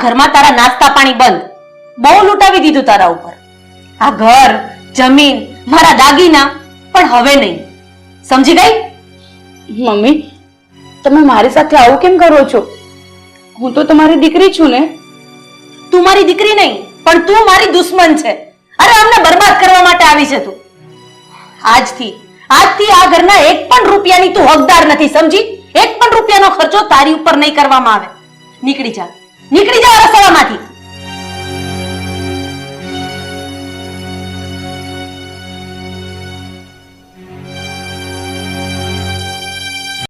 ઘરમાં તારા નાસ્તા પાણી બંધ. બહુ લૂંટાવી દીધું તારા ઉપર. આ ઘર, જમીન, મારા દાગીના, પણ હવે નહીં. સમજી ગઈ? મમ્મી, તમે મારી સાથે આવું કેમ કરો છો? હું તો તમારી દીકરી છું ને. તું મારી દીકરી નહીં, પણ તું મારી દુશ્મન છે. અરે અમને બરબાદ કરવા માટે આવી છે તું. આજથી આ ઘરના એક પણ રૂપિયાની તું હકદાર નથી, સમજી? એક પણ રૂપિયાનો ખર્ચો તારી ઉપર નહીં કરવામાં આવે. નીકળી જા રસોડામાંથી.